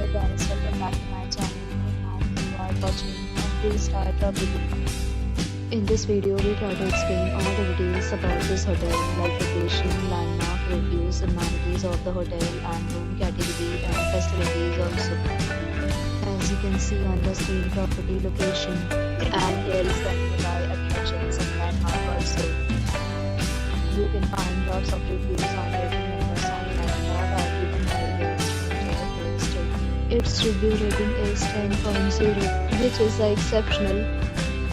Hello guys, welcome back to my channel and you are watching a 3-star property. In this video, we try to explain all the details about this hotel like location, landmark, reviews, amenities of the hotel and room category and facilities also. As you can see on the screen, property location and here is the nearby attractions and landmark also. You can find lots of reviews on Redmi and what are given by guests to enjoy their stay. Its review rating is 10.0, which is exceptional.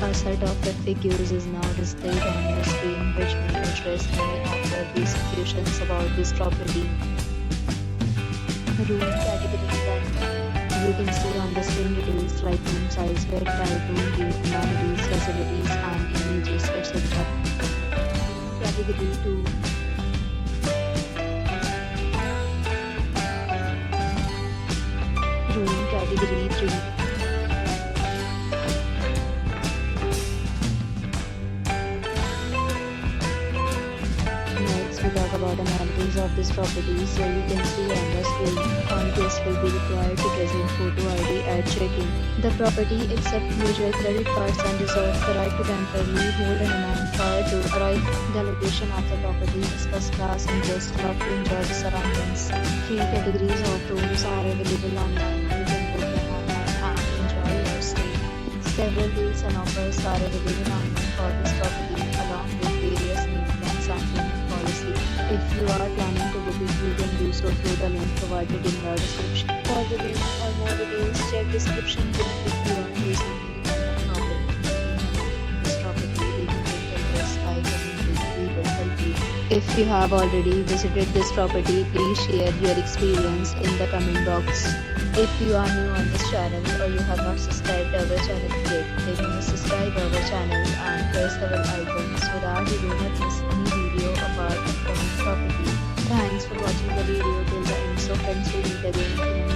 A set of FAQs is now displayed on your screen, which may interest many of your questions about this property. Room category and you can see on the screen details like room size, bed type, room view, amenities, facilities, and images, etc. Category 2. Room category 3. Next, we talk about amenities of this property. So you can see on the screen, all guests will be required to present photo ID at check-in. The property accepts major credit cards and reserves the right to temporarily hold an amount prior to arrival. The location of the property is first class and guests love to enjoy the surroundings. 3 categories of rooms are available online. You can book them online and enjoy your stay. Several deals and offers are available online for this property along with various maintenance and payment policy. If you are planning to book it, you can do so through the link provided in the description. For the link or more details, check description link if you are facing any kind of problem. This property we can address by community, we will help you. If you have already visited this property, please share your experience in the comment box. If you are new on this channel or you have not subscribed our channel yet, then you must subscribe our channel and press the bell icon so that you do not miss any video about upcoming property. Thanks for watching the video till the end. So friends, will meet again in